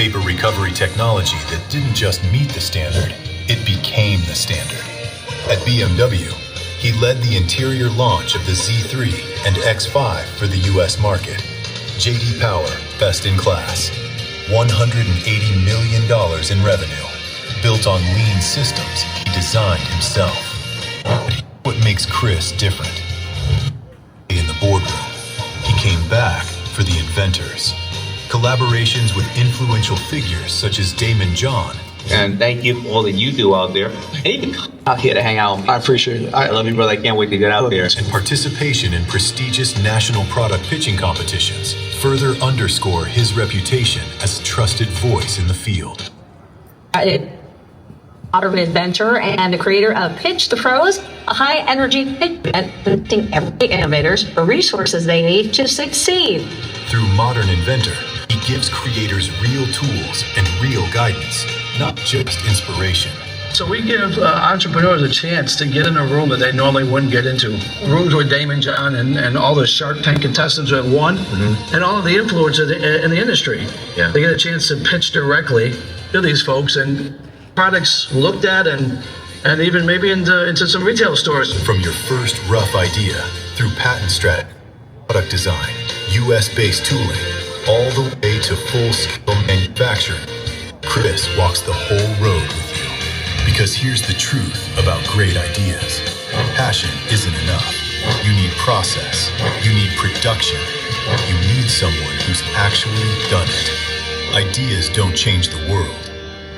vapor recovery technology that didn't just meet the standard, it became the standard. At BMW, he led the interior launch of the Z3 and X5 for the US market. JD Power, best in class. $180 million in revenue, built on lean systems he designed himself. What makes Chris different? In the boardroom, he came back for the inventors. Collaborations with influential figures such as Daymond John. And thank you for all that you do out there. And even out here to hang out. I appreciate it. I love you, brother. I can't wait to get out there. And participation in prestigious national product pitching competitions further underscore his reputation as a trusted voice in the field. Modern inventor and the creator of Pitch the Pros, a high-energy pitch event connecting everyday innovators the resources they need to succeed. Through Modern Inventor, he gives creators real tools and real guidance, not just inspiration. So we give entrepreneurs a chance to get in a room that they normally wouldn't get into. Rooms where Daymond John and all the Shark Tank contestants have won, and all of the influencers in the industry. Yeah. They get a chance to pitch directly to these folks and products looked at and even maybe into some retail stores. From your first rough idea through patent strategy, product design, US-based tooling, all the way to full-scale manufacturing, Chris walks the whole road with you. Because here's the truth about great ideas. Passion isn't enough. You need process. You need production. You need someone who's actually done it. Ideas don't change the world.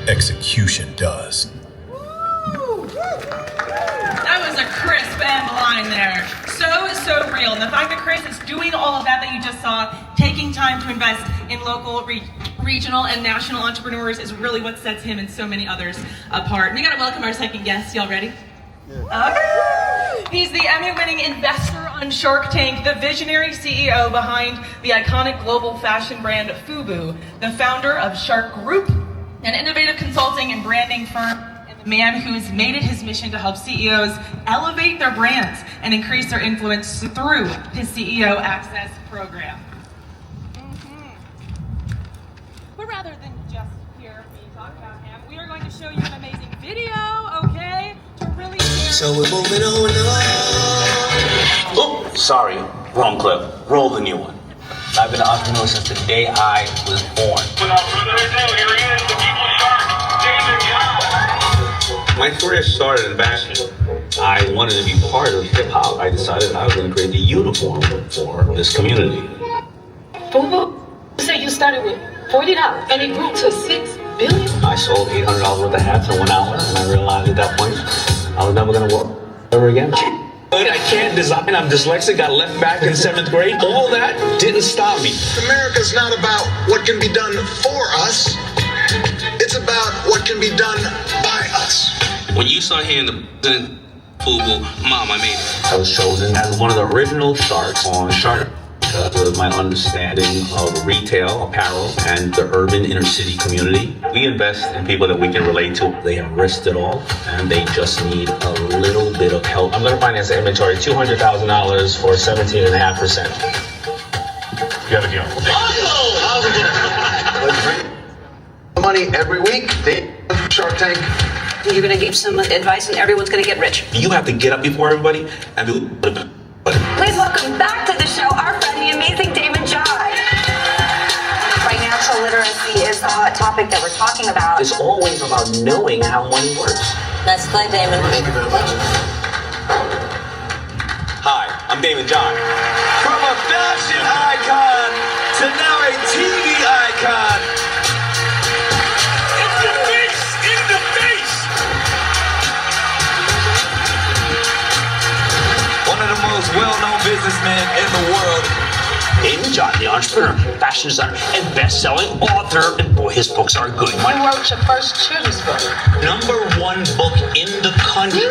Execution does. That was a crisp end line there. So real. And the fact that Chris is doing all of that you just saw, taking time to invest in local, regional, and national entrepreneurs is really what sets him and so many others apart. And we gotta welcome our second guest. Y'all ready? Yeah. Okay. He's the Emmy-winning investor on Shark Tank, the visionary CEO behind the iconic global fashion brand FUBU, the founder of Shark Group, an innovative consulting and branding firm, and the man who's made it his mission to help CEOs elevate their brands and increase their influence through his CEO Access program. But rather than just hear me talk about him, we are going to show you an amazing video, okay? To really share. So we're moving on. Oh, sorry. Wrong clip. Roll the new one. I've been an entrepreneur since the day I was born. Without further ado, here he is, the People Shark, Daymond John. My career started in fashion. I wanted to be part of hip-hop. I decided I was going to create the uniform for this community. FUBU, you said you started with $40 and it grew to $6 billion. I sold $800 worth of hats in 1 hour, and I realized at that point I was never going to work ever again. I can't design, I'm dyslexic, got left back in 7th grade. All that didn't stop me. America's not about what can be done for us. It's about what can be done by us. When you start hearing the FUBU, Mom, I made it. I was chosen as one of the original sharks on Shark because of my understanding of retail, apparel, and the urban inner city community. We invest in people that we can relate to. They have risked it all, and they just need a little bit of help. I'm going to finance the inventory $200,000 for 17.5%. You have a deal. Money every week. They Shark Tank. You're going to give some advice and everyone's going to get rich. You have to get up before everybody and do. Please welcome back to the show our friend, the amazing Daymond John. Financial literacy is the hot topic that we're talking about. It's always about knowing how money works. Let's play, Daymond. Thank you very much. Hi, I'm Daymond John. From a fashion icon to now a TV icon. In the face! In the face! One of the most well-known businessmen in the world. Daymond John, the entrepreneur, fashion designer, and best-selling author. And boy, his books are good. When wrote your first children's book? #1 book in the country.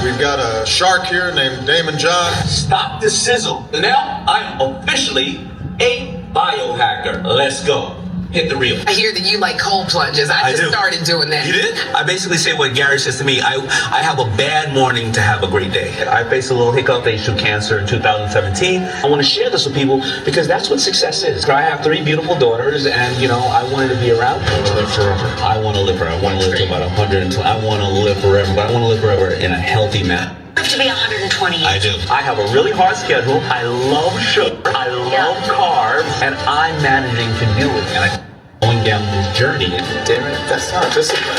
We've got a shark here named Daymond John. Stop the sizzle. Now I'm officially a biohacker. Let's go. hit the reel. I hear that you like cold plunges. I just do. started doing that. You did? I basically say what Gary says to me. I have a bad morning to have a great day. I faced a little hiccup, age 2 cancer in 2017. I want to share this with people because that's what success is. I have 3 beautiful daughters, and I wanted to be around. I want to live forever. I want to live forever. I want to live to about 120. I want to live forever, but I want to live forever in a healthy manner. To be 120 years. I do. I have a really hard schedule. I love sugar. I love carbs, and I'm managing to do it. And I'm going down this journey. Damn it, that's not discipline.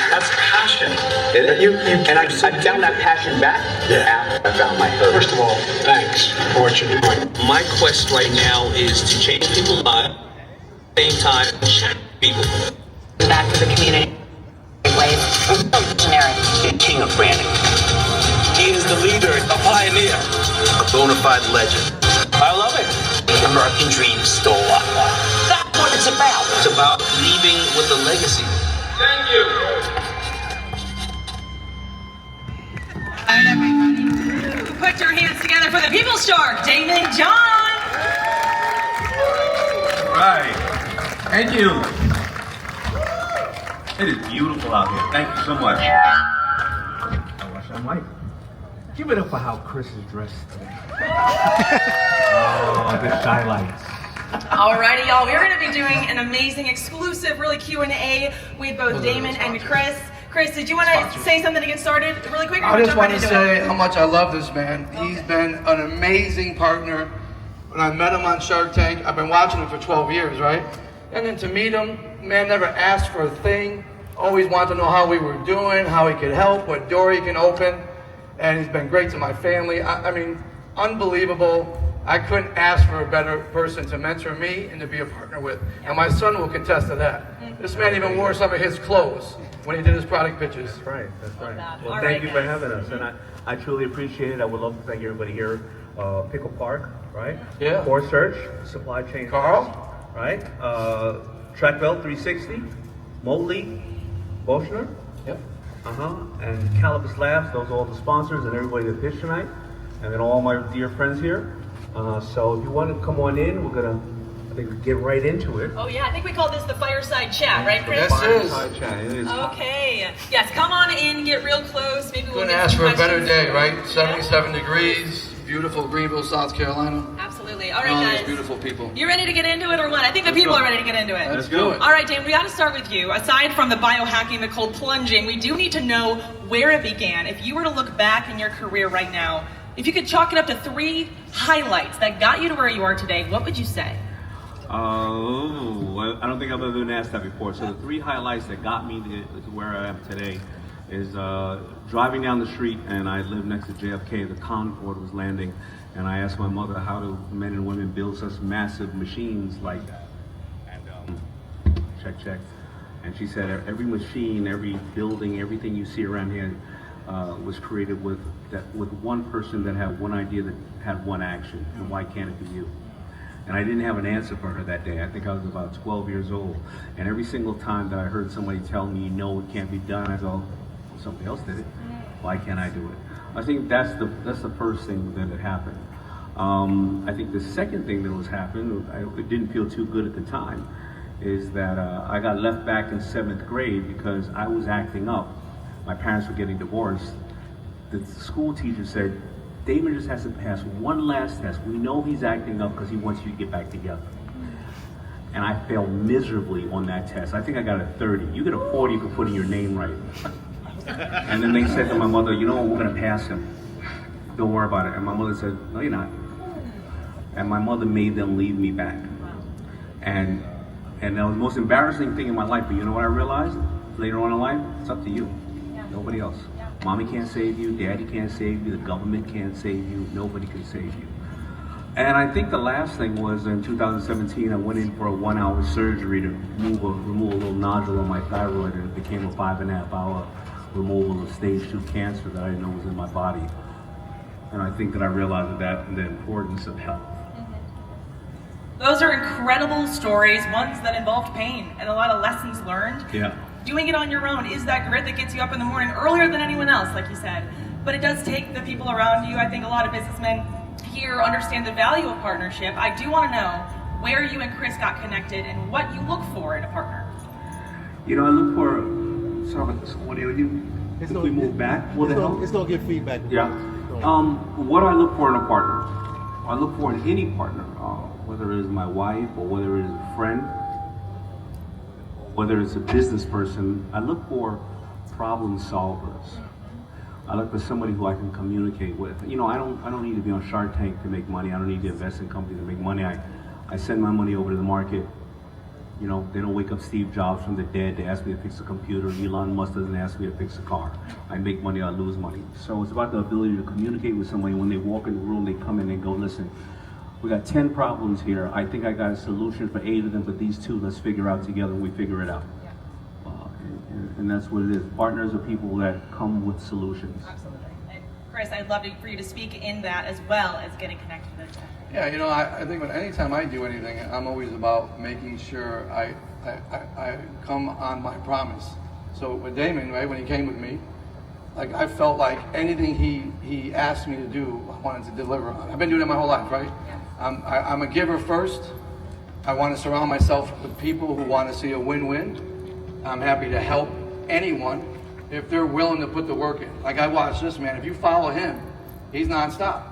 That's passion. And I found that passion back after I found my purpose. First of all, thanks for what you're doing. My quest right now is to change people's lives. At the same time, change people. Back to the community. Ways. The king of branding. He is the leader, a pioneer, A bona fide legend. I love it. American dream stole life. That's what it's about. It's about leaving with a legacy. Thank you. All right, everybody. Put your hands together for the People's Shark, Daymond John. Right. Thank you. It is beautiful out here. Thank you so much. I wish I might. Give it up for how Chris is dressed today. Oh, the highlights. Alrighty, y'all. We're going to be doing an amazing, exclusive, really Q&A with both Daymond and Chris. Chris, did you want to say something to get started really quick? I just want to say how much I love this man. He's been an amazing partner. When I met him on Shark Tank, I've been watching him for 12 years, right? And then to meet him, man never asked for a thing. Always wanted to know how we were doing, how he could help, what door he can open. And he's been great to my family. I mean, unbelievable. I couldn't ask for a better person to mentor me and to be a partner with. And my son will contest to that. This man even wore some of his clothes when he did his product pitches. That's right. That's right. Well, All thank right, you for having us. And I truly appreciate it. I would love to thank everybody here. Pickle Park, right? Yeah. Core Search, Supply Chain. Carl? Right? Trackbelt 360, Motley, Boschner. Yep. And Calibus Labs, those are all the sponsors and everybody that pitched tonight. And then all my dear friends here. So if you want to come on in, we're going to, I think, get right into it. Oh, yeah. I think we call this the Fireside Chat, right, Chris? Yes, Fireside Chat, it is. Okay. Yes, come on in, get real close. Maybe we'll Couldn't get ask some for a better questions. day, right? 77 degrees, beautiful Greenville, South Carolina. Absolutely. All All right, these guys. beautiful people. You ready to get into it or what? I think the people are ready to get into it. Let's do it. All right, Dan, we got to start with you. Aside from the biohacking, the cold plunging, we do need to know where it began. If you were to look back in your career right now, if you could chalk it up to 3 highlights that got you to where you are today, what would you say? I don't think I've ever been asked that before. So the 3 highlights that got me to where I am today is driving down the street, and I live next to JFK. The Concorde was landing, and I asked my mother, how do men and women build such massive machines like that? And check. And she said, every machine, every building, everything you see around here was created with one person that had one idea that had one action. And why can't it be you? And I didn't have an answer for her that day. I think I was about 12 years old. And every single time that I heard somebody tell me, no, it can't be done, I go, well, somebody else did it. Why can't I do it? I think that's the first thing that had happened. I think the second thing that was happened, it didn't feel too good at the time, is that I got left back in 7th grade because I was acting up. My parents were getting divorced. The school teacher said, Daymond just has to pass one last test. We know he's acting up because he wants you to get back together. And I failed miserably on that test. I think I got a 30. You get a 40 for putting your name right. And then they said to my mother, you know what, we're gonna pass him. Don't worry about it. And my mother said, no, you're not. And my mother made them leave me back. And that was the most embarrassing thing in my life. But you know what I realized later on in life? It's up to you. Nobody else. Mommy can't save you, daddy can't save you, the government can't save you, nobody can save you. And I think the last thing was in 2017, I went in for a 1-hour surgery to remove a little nodule on my thyroid, and it became a 5.5-hour removal of stage 2 cancer that I didn't know was in my body. And I think that I realized that the importance of health. Those are incredible stories, ones that involved pain and a lot of lessons learned. Yeah. Doing it on your own is that grit that gets you up in the morning earlier than anyone else, like you said. But it does take the people around you. I think a lot of businessmen here understand the value of partnership. I do want to know, where you and Chris got connected and what you look for in a partner. You know, I look for, sorry about this audio, if we move back, it's gonna give feedback. Yeah. What I look for in a partner, I look for in any partner, whether it is my wife or whether it is a friend, whether it's a business person, I look for problem solvers. I look for somebody who I can communicate with. You know, I don't need to be on Shark Tank to make money. I don't need to invest in companies to make money. I send my money over to the market. You know, they don't wake up Steve Jobs from the dead to ask me to fix a computer. Elon Musk doesn't ask me to fix a car. I make money, I lose money. So it's about the ability to communicate with somebody. When they walk in the room, they come in and go, listen, we got 10 problems here. I think I got a solution for 8 of them, but these 2, let's figure out together, and we figure it out. And that's what it is. Partners are people that come with solutions. Absolutely. And Chris, I'd love for you to speak in that as well as getting connected with them. Yeah, you know, I think anytime I do anything, I'm always about making sure I come on my promise. So with Daymond, right, when he came with me, like I felt like anything he asked me to do, I wanted to deliver on. I've been doing it my whole life, right? Yeah. I'm a giver first. I want to surround myself with people who want to see a win-win. I'm happy to help anyone if they're willing to put the work in. Like I watch this man, if you follow him, he's nonstop.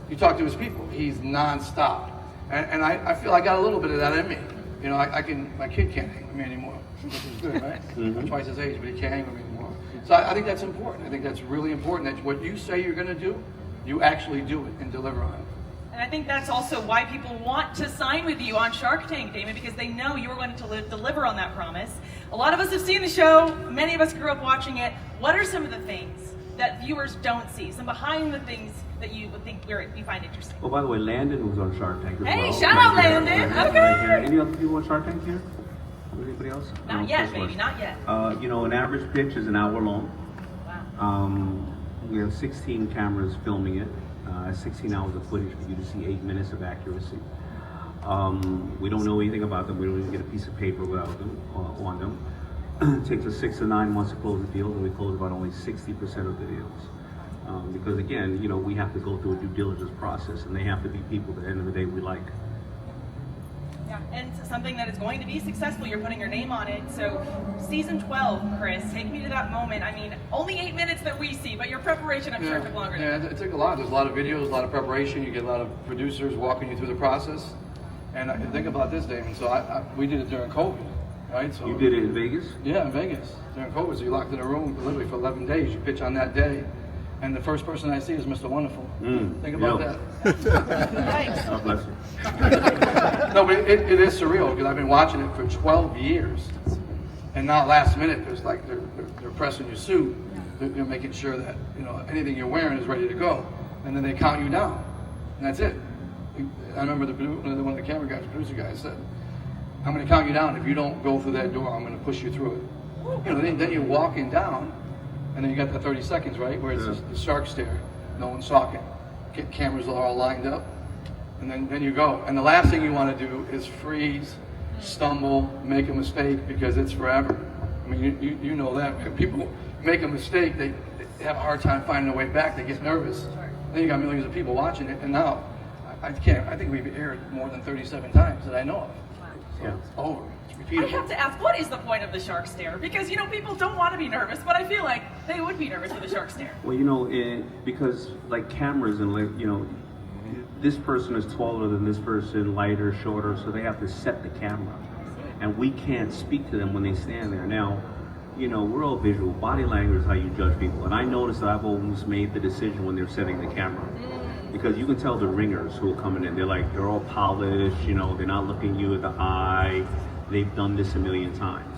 You talk to his people, he's nonstop. And I feel I got a little bit of that in me. You know, my kid can't hang with me anymore, which is good, right? I'm twice his age, but he can't hang with me anymore. So I think that's important. I think that's really important, that what you say you're gonna do, you actually do it and deliver on it. And I think that's also why people want to sign with you on Shark Tank, Daymond, because they know you're going to deliver on that promise. A lot of us have seen the show. Many of us grew up watching it. What are some of the things that viewers don't see? Some behind the things that you would think you find interesting? Oh, by the way, Landon was on Shark Tank as well. Hey, shout out Landon. Okay. Right here. Any other people on Shark Tank here? Anybody else? Not yet, baby. Not yet. You know, an average pitch is an hour long. Wow. We have 16 cameras filming it. 16 hours of footage for you to see 8 minutes of accuracy. We don't know anything about them. We don't even get a piece of paper without them on them. It takes us 6 to 9 months to close the deals, and we close about only 60% of the deals. Because again, you know, we have to go through a due diligence process, and they have to be people at the end of the day we like. Yeah, and something that is going to be successful, you're putting your name on it. So season 12, Chris, take me to that moment. I mean, only 8 minutes that we see, but your preparation, I'm sure, took longer than that. It took a lot. There's a lot of videos, a lot of preparation. You get a lot of producers walking you through the process. And think about this, Daymond. So we did it during COVID, right? So you did it in Vegas? Yeah, in Vegas during COVID. So you're locked in a room literally for 11 days. You pitch on that day. And the first person I see is Mr. Wonderful. Think about that. God bless you. No, but it is surreal because I've been watching it for 12 years. And now last minute, there's like they're pressing your suit. They're making sure that, you know, anything you're wearing is ready to go. And then they count you down. And that's it. I remember one of the camera guys, producer guys said, I'm going to count you down. If you don't go through that door, I'm going to push you through it. You know, then you're walking down. And then you got the 30 seconds, right, where it's the shark stare. No one's talking. Cameras are all lined up. And then you go. And the last thing you want to do is freeze, stumble, make a mistake, because it's forever. I mean, you know that. When people make a mistake, they have a hard time finding a way back. They get nervous. Then you got millions of people watching it. And now, I think we've aired more than 37 times that I know of. So it's over. I have to ask, what is the point of the shark stare? Because, you know, people don't want to be nervous, but I feel like they would be nervous with a shark stare. Well, you know, because like cameras and like, you know, this person is taller than this person, lighter, shorter, so they have to set the camera. And we can't speak to them when they stand there. Now, you know, we're all visual. Body language is how you judge people. And I noticed that I've almost made the decision when they're setting the camera. Because you can tell the ringers who are coming in, they're all polished, you know, they're not looking you in the eye. They've done this a million times.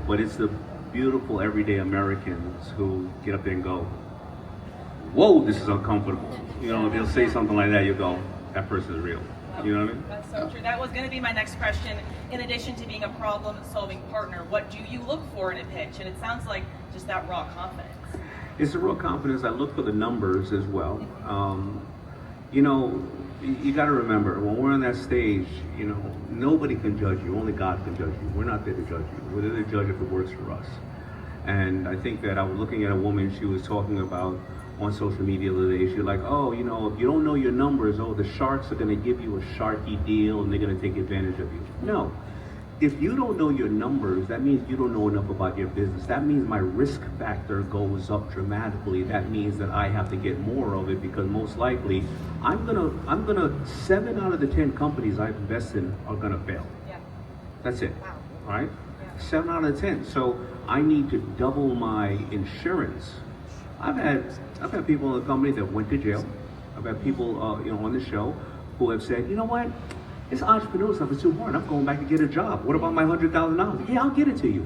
But it's the beautiful everyday Americans who get up there and go, whoa, this is uncomfortable. You know, if they'll say something like that, you go, that person is real. You know what I mean? That's so true. That was going to be my next question. In addition to being a problem-solving partner, what do you look for in a pitch? And it sounds like just that raw confidence. It's a raw confidence. I look for the numbers as well. You know, you got to remember, when we're on that stage, you know, nobody can judge you. Only God can judge you. We're not there to judge you. We're there to judge if it works for us. And I think that I was looking at a woman, she was talking about on social media the other day. She's like, oh, you know, if you don't know your numbers, oh, the sharks are going to give you a sharky deal and they're going to take advantage of you. No. If you don't know your numbers, that means you don't know enough about your business. That means my risk factor goes up dramatically. That means that I have to get more of it, because most likely I'm gonna 7 out of the 10 companies I invest in are gonna fail. Yeah. That's it. Wow. All right? Yeah. 7 out of 10. So I need to double my insurance. I've had people in the company that went to jail. I've had people on the show who have said, you know what? This entrepreneur stuff is too hard. I'm going back to get a job. What about my $100,000? Yeah, I'll get it to you.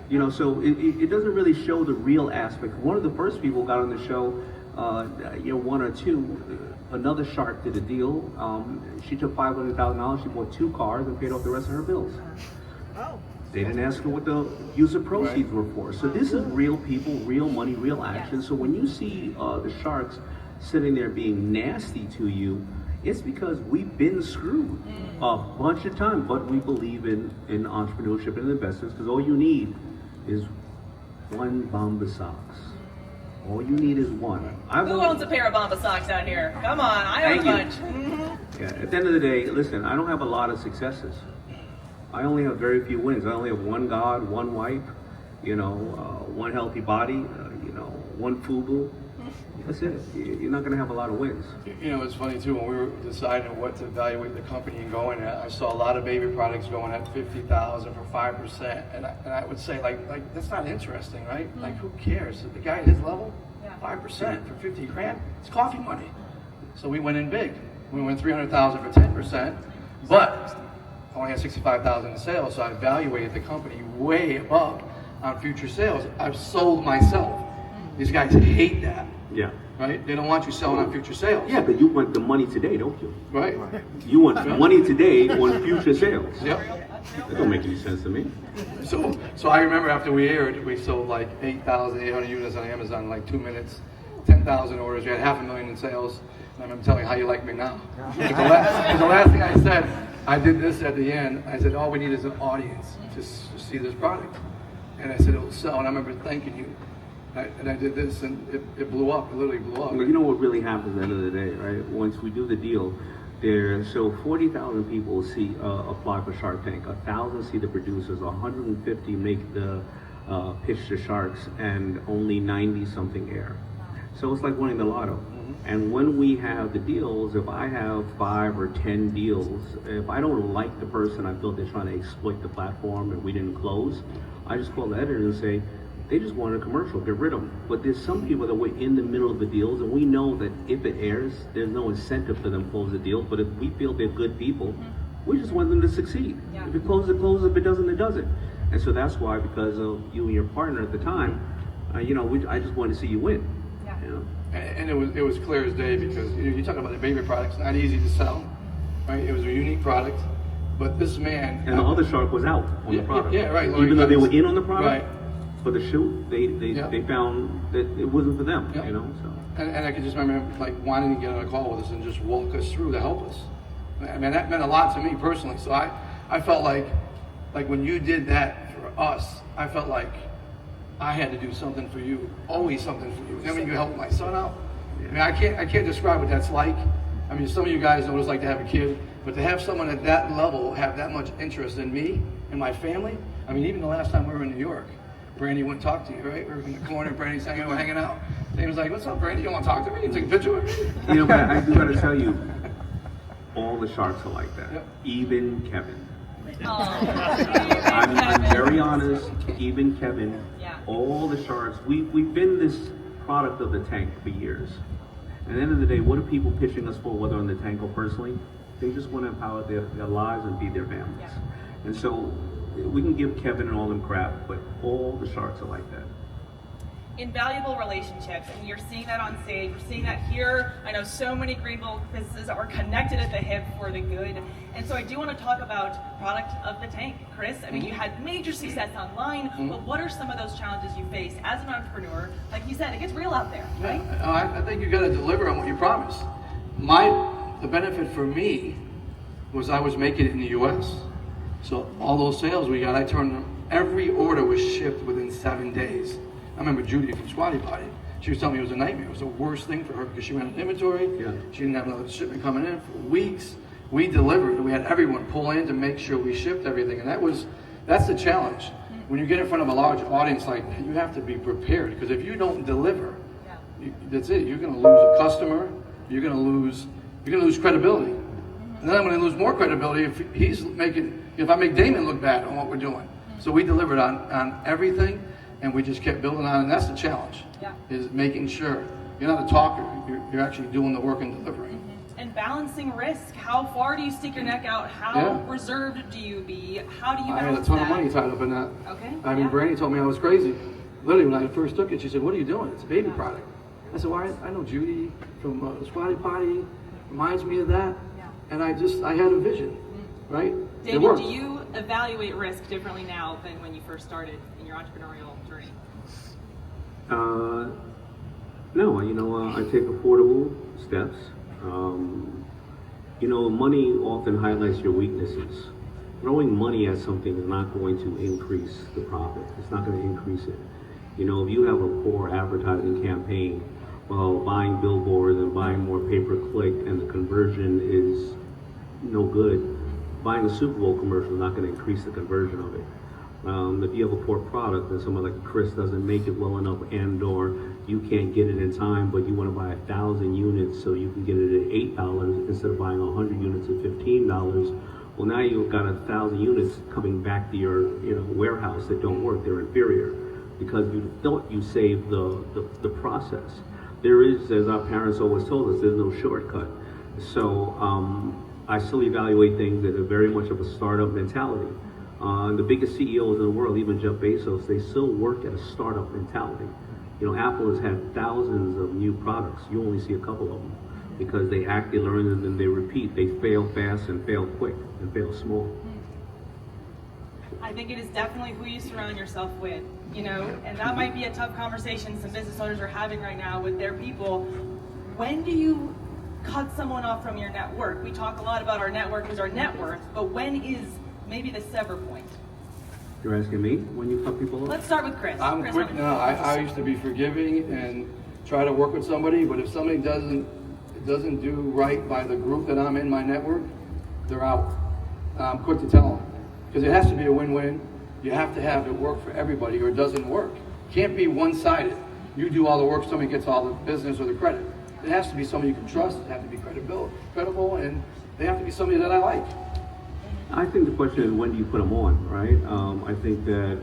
You know, so it doesn't really show the real aspect. One of the first people got on the show, 1 or 2, another shark did a deal. She took $500,000. She bought 2 cars and paid off the rest of her bills. Oh. They didn't ask her what the use of proceeds were for. So this is real people, real money, real action. So when you see the sharks sitting there being nasty to you, it's because we've been screwed a bunch of times, but we believe in entrepreneurship and investments, because all you need is one Bomba socks. All you need is one. Who owns a pair of Bomba socks out here? Come on, I own a bunch. Yeah, at the end of the day, listen, I don't have a lot of successes. I only have very few wins. I only have one God, one wife, one healthy body, one FUBU. That's it. You're not going to have a lot of wins. You know, it's funny too, when we were deciding what to evaluate the company and going at, I saw a lot of baby products going at $50,000 for 5%, and I would say like that's not interesting, right? Like, who cares? The guy at his level, 5% for 50 grand, it's coffee money. So we went in big. We went 300,000 for 10%, but I only had 65,000 in sales, so I evaluated the company way above on future sales. I've sold myself. These guys hate that. Yeah. Right? They don't want you selling on future sales. Yeah, but you want the money today, don't you? Right. You want money today on future sales. Yep. That don't make any sense to me. So I remember after we aired, we sold like 8,800 units on Amazon in like 2 minutes, 10,000 orders. We had $500,000 in sales. And I'm telling you how you like me now. Because the last thing I said, I did this at the end. I said, all we need is an audience to see this product. And I said, it will sell. And I remember thanking you. And I did this, and it blew up. It literally blew up. Well, you know what really happens at the end of the day, right? Once we do the deal, 40,000 people apply for Shark Tank. 1,000 see the producers. 150 make the pitch to sharks, and only 90 something air. So it's like winning the lotto. And when we have the deals, if I have 5 or 10 deals, if I don't like the person I feel they're trying to exploit the platform and we didn't close, I just call the editor and say, they just wanted a commercial, get rid of them. But there's some people that were in the middle of the deals, and we know that if it airs, there's no incentive for them to close the deals. But if we feel they're good people, we just want them to succeed. Yeah. If it closes, it closes. If it doesn't, it doesn't. And so that's why, because of you and your partner at the time, I just wanted to see you win. Yeah. You know? And it was clear as day, because you talk about the baby products, not easy to sell, right? It was a unique product, but this man... And the other shark was out on the product. Yeah, right. Even though they were in on the product, right. For the shoot, they found that it wasn't for them, Yeah. So. And I could just remember like wanting to get on a call with us and just walk us through to help us. I mean, that meant a lot to me personally. So I felt like when you did that for us, I felt like I had to do something for you, always something for you. Then when you helped my son out, I mean, I can't describe what that's like. I mean, some of you guys know what it's like to have a kid, but to have someone at that level have that much interest in me and my family. I mean, even the last time we were in New York, Brandy wouldn't talk to you, right? We were in the corner, Brandy's hanging out. And he was like, what's up, Brandy? You don't want to talk to me? You take a picture with me? But I do got to tell you, all the sharks are like that. Yep. Even Kevin. Oh. I'm very honest, even Kevin. Yeah. All the sharks, we've been this product of the tank for years. And at the end of the day, what are people pitching us for, whether on the tank or personally? They just want to empower their lives and feed their families. Yeah. And so we can give Kevin and all them crap, but all the sharks are like that. Invaluable relationships, and you're seeing that on stage. We're seeing that here. I know so many Greenville businesses are connected at the hip for the good. And so I do want to talk about product of the tank. Chris, I mean, you had major success online, but what are some of those challenges you face as an entrepreneur? Like you said, it gets real out there, right? Yeah, I think you got to deliver on what you promised. The benefit for me was I was making it in the U.S. So all those sales we got, I turned them. Every order was shipped within 7 days. I remember Judy from Squatty Potty. She was telling me it was a nightmare. It was the worst thing for her because she ran an inventory. Yeah. She didn't have another shipment coming in for weeks. We delivered. We had everyone pull in to make sure we shipped everything, and that's the challenge. When you get in front of a large audience like that, you have to be prepared because if you don't deliver, that's it. You're going to lose a customer. You're going to lose credibility, and then I'm going to lose more credibility if I make Daymond look bad on what we're doing. So we delivered on everything, and we just kept building on, and that's the challenge. Is making sure you're not a talker. You're actually doing the work and delivering. And balancing risk. How far do you stick your neck out? How reserved do you be? How do you balance that? I had a ton of money tied up in that. Okay. I mean, Brandy told me I was crazy. Literally, when I first took it, she said, "What are you doing? It's a baby product." I said, "Well, I know Judy from Squatty Potty. Reminds me of that." And I had a vision, right? David, do you evaluate risk differently now than when you first started in your entrepreneurial journey? No, I take affordable steps. Money often highlights your weaknesses. Throwing money at something is not going to increase the profit. It's not going to increase it. If you have a poor advertising campaign, well, buying billboards and buying more pay-per-click and the conversion is no good, buying a Super Bowl commercial is not going to increase the conversion of it. If you have a poor product and someone like Chris doesn't make it well enough and/or you can't get it in time, but you want to buy 1,000 units so you can get it at $8 instead of buying 100 units at $15, well, now you've got 1,000 units coming back to your warehouse that don't work. They're inferior because you thought you saved the process. There is, as our parents always told us, there's no shortcut. So I still evaluate things that are very much of a startup mentality. The biggest CEOs in the world, even Jeff Bezos, they still work at a startup mentality. Apple has had thousands of new products. You only see a couple of them because they act, they learn, and then they repeat. They fail fast and fail quick and fail small. I think it is definitely who you surround yourself with, and that might be a tough conversation some business owners are having right now with their people. When do you cut someone off from your network? We talk a lot about our network as our net worth, but when is maybe the sever point? You're asking me when you cut people off? Let's start with Chris. I'm quick now. I used to be forgiving and try to work with somebody, but if somebody doesn't do right by the group that I'm in my network, they're out. I'm quick to tell them because it has to be a win-win. You have to have it work for everybody, or it doesn't work. It can't be one-sided. You do all the work, somebody gets all the business or the credit. It has to be somebody you can trust. It has to be credible, and they have to be somebody that I like. I think the question is, when do you put them on, right? I think that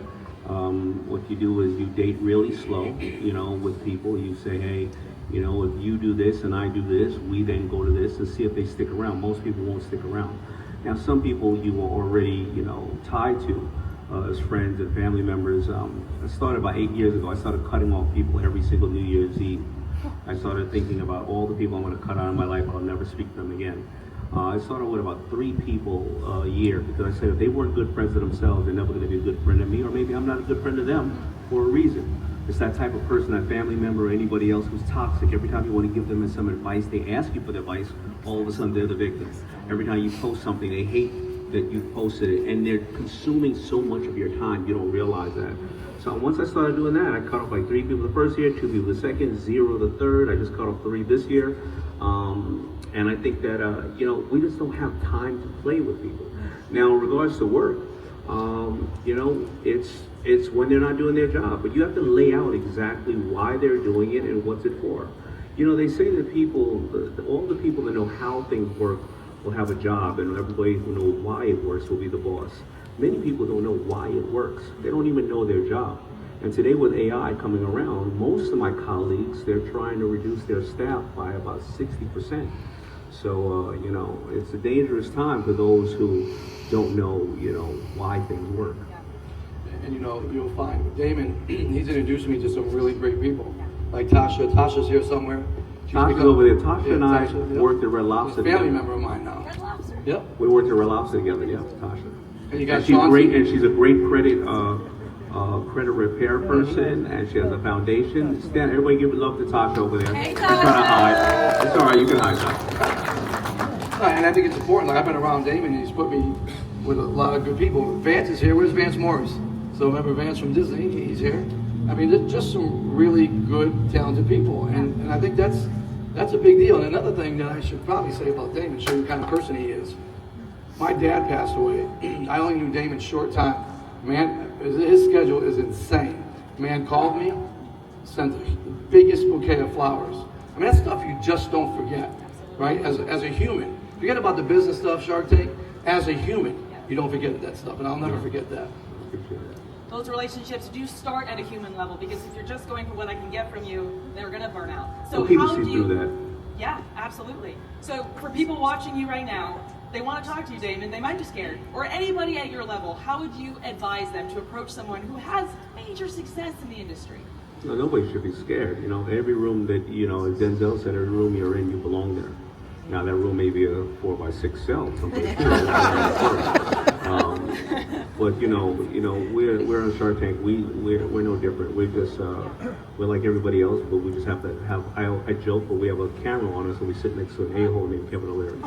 what you do is you date really slow, with people. You say, hey, if you do this and I do this, we then go to this and see if they stick around. Most people won't stick around. Now, some people you are already, tied to as friends and family members. I started about 8 years ago. I started cutting off people every single New Year's Eve. I started thinking about all the people I'm going to cut out of my life. I'll never speak to them again. I started with about 3 people a year because I said if they weren't good friends to themselves, they're never going to be a good friend to me, or maybe I'm not a good friend to them for a reason. It's that type of person, that family member or anybody else who's toxic. Every time you want to give them some advice, they ask you for the advice, all of a sudden they're the victim. Every time you post something, they hate that you posted it, and they're consuming so much of your time, you don't realize that. So once I started doing that, I cut off like 3 people the first year, 2 people the second, 0 the third. I just cut off 3 this year. And I think that, we just don't have time to play with people. Now, in regards to work, it's when they're not doing their job, but you have to lay out exactly why they're doing it and what's it for. They say that all the people that know how things work will have a job, and everybody who knows why it works will be the boss. Many people don't know why it works. They don't even know their job. And today with AI coming around, most of my colleagues, they're trying to reduce their staff by about 60%. So, it's a dangerous time for those who don't know, why things work. And you'll find with Daymond, he's introduced me to some really great people. Like Tasha. Tasha's here somewhere. Tasha's over there. Tasha and I worked at Red Lobster together. Family together. member of mine now. Red Lobster? Yep. We worked at Red Lobster together, yeah, Tasha. And you got she's great, and she's a great credit repair person, and she has a foundation. Stan, everybody give love to Tasha over there. Hey, She's trying to hide. It's all right, you can hide Tasha. And I think it's important. Like, I've been around Daymond, and he's put me with a lot of good people. Vance is here. Where's Vance Morris? So remember Vance from Disney? He's here. I mean, there's just some really good, talented people, and I think that's a big deal. And another thing that I should probably say about Daymond, show you the kind of person he is. My dad passed away. I only knew Daymond short time. Man, his schedule is insane. Man called me, sent the biggest bouquet of flowers. I mean, that's stuff you just don't forget, right? As a human. Forget about the business stuff, Shark Tank. As a human, you don't forget that stuff, and I'll never forget that. Those relationships do start at a human level, because if you're just going for what I can get from you, they're going to burn out. So well, people how see do you? through that. Yeah, absolutely. So for people watching you right now, they want to talk to you, Daymond. They might be scared, or anybody at your level. How would you advise them to approach someone who has major success in the industry? No, nobody should be scared. You know, every room that, you know, as Denzel said, every room you're in, you belong there. Now that room may be a 4x6 cell, but you know, we're on Shark Tank. We're no different. We're just we're like everybody else, but we just have to have. I joke, but we have a camera on us, and we sit next to an a-hole named Kevin O'Leary.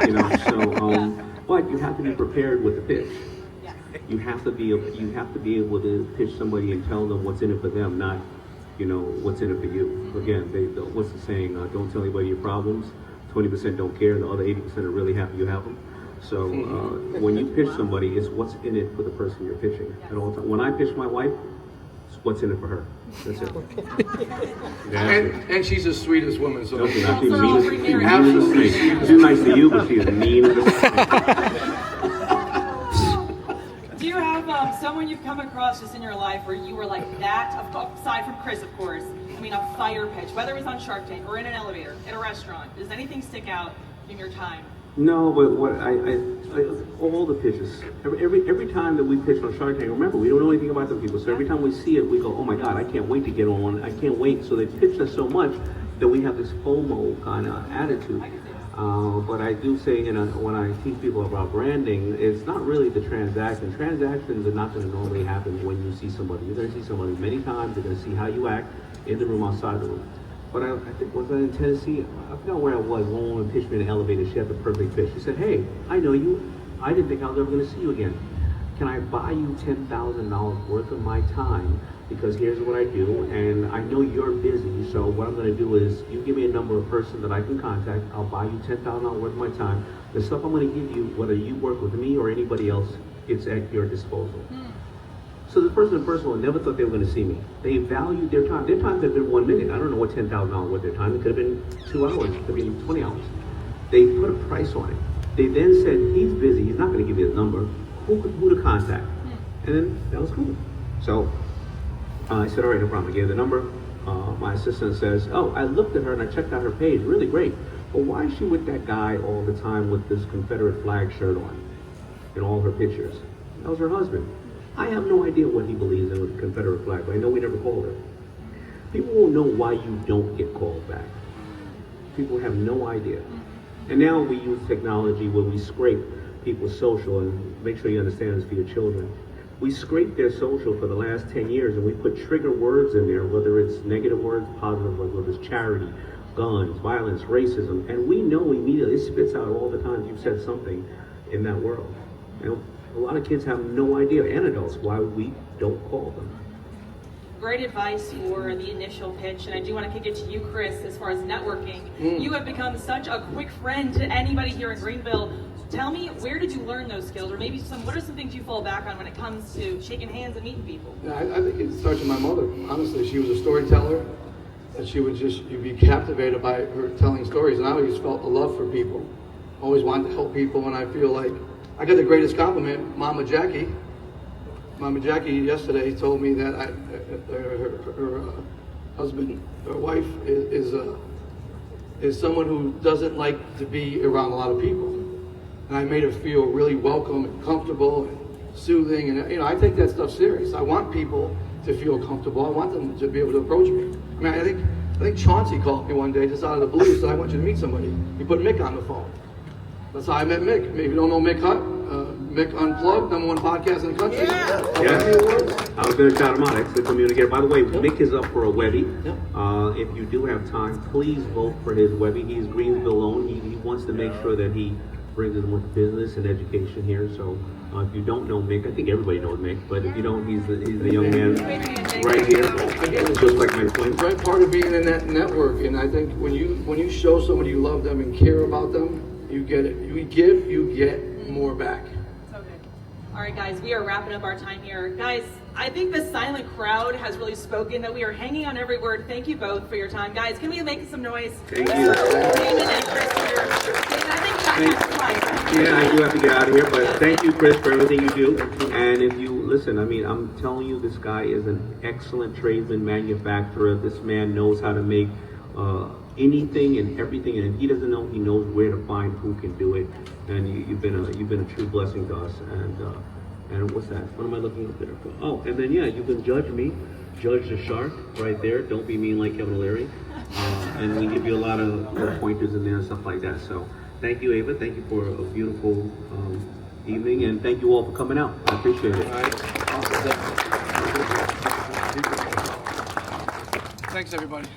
You know, so but you have to be prepared with the pitch. You have to be able to pitch somebody and tell them what's in it for them, not, you know, what's in it for you. Again, what's the saying? Don't tell anybody your problems. 20% don't care, and the other 80% are really happy you have them. So when you pitch somebody, it's what's in it for the person you're pitching at all times. When I pitch my wife, it's what's in it for her. That's it. And she's the sweetest woman. So she's nice to you, but she's mean as a Do you have someone you've come across just in your life where you were like that, aside from Chris, of course, I mean, a fire pitch, whether it was on Shark Tank or in an elevator, at a restaurant? Does anything stick out in your time? No, but what I all the pitches, every time that we pitch on Shark Tank, remember, we don't know anything about the people, so every time we see it, we go, oh my God, I can't wait to get on, I can't wait. So they pitch us so much that we have this FOMO kind of attitude. But I do say, when I teach people about branding, it's not really the transaction. Transactions are not going to normally happen when you see somebody. You're going to see somebody many times. You're going to see how you act in the room, outside the room. But I think, was I in Tennessee? I forgot where I was. One woman pitched me in an elevator. She had the perfect pitch. She said, hey, I know you. I didn't think I was ever going to see you again. Can I buy you $10,000 worth of my time? Because here's what I do, and I know you're busy, so what I'm going to do is, you give me a number of person that I can contact, I'll buy you $10,000 worth of my time. The stuff I'm going to give you, whether you work with me or anybody else, it's at your disposal. So the person in person never thought they were going to see me. They valued their time. Their time could have been 1 minute. I don't know what $10,000 worth their time. It could have been 2 hours. It could have been 20 hours. They put a price on it. They then said, he's busy. He's not going to give you a number. Who to contact? And then that was cool. So I said, all right, no problem. I gave the number. My assistant says, oh, I looked at her and I checked out her page. Really great. But why is she with that guy all the time with this Confederate flag shirt on in all her pictures? That was her husband. I have no idea what he believes in with the Confederate flag, but I know we never called her. People won't know why you don't get called back. People have no idea. And now we use technology where we scrape people's social, and make sure you understand this for your children. We scrape their social for the last 10 years, and we put trigger words in there, whether it's negative words, positive words, whether it's charity, guns, violence, racism, and we know immediately, it spits out all the times you've said something in that world. And a lot of kids have no idea, and adults, why we don't call them. Great advice for the initial pitch, and I do want to kick it to you, Chris, as far as networking. You have become such a quick friend to anybody here in Greenville. Tell me, where did you learn those skills, or maybe what are some things you fall back on when it comes to shaking hands and meeting people? Yeah, I think it starts with my mother. Honestly, she was a storyteller, and you'd be captivated by her telling stories, and I always felt a love for people. Always wanted to help people, and I feel like I got the greatest compliment, Mama Jackie. Mama Jackie yesterday told me that her husband, her wife, is someone who doesn't like to be around a lot of people. And I made her feel really welcome and comfortable and soothing. And I take that stuff serious. I want people to feel comfortable. I want them to be able to approach me. I mean, I think Chauncey called me one day just out of the blue, said, I want you to meet somebody. He put Mick on the phone. That's how I met Mick. Maybe you don't know Mick Hutt. Mick Unplugged, #1 podcast in the country. Yeah. I was going to shout him out. Excellent communicator. By the way, Mick is up for a Webby. If you do have time, please vote for his Webby. He's Greenville owned. He wants to make sure that he brings as much business and education here. So If you don't know Mick, I think everybody knows Mick, but if you don't, he's the young man right here. Again, just like my twin. Right, part of being in that network, and I think when you show somebody you love them and care about them, you get it. You give, you get more back. So good. All right, guys, we are wrapping up our time here. Guys, I think the silent crowd has really spoken, that we are hanging on every word. Thank you both for your time. Guys, can we make some noise? Thank you. Daymond and Chris here. Daymond, I think Chad has slides. Yeah, I do have to get out of here, but thank you, Chris, for everything you do. And if you listen, I mean, I'm telling you, this guy is an excellent tradesman, manufacturer. This man knows how to make anything and everything, and if he doesn't know, he knows where to find who can do it. And you've been a true blessing to us. And what's that? What am I looking up there for? Oh, and then yeah, you can judge me. Judge the shark right there. Don't be mean like Kevin O'Leary. And we give you a lot of pointers in there and stuff like that. So thank you, Ava. Thank you for a beautiful evening, and thank you all for coming out. I appreciate it. All right. Thanks, everybody.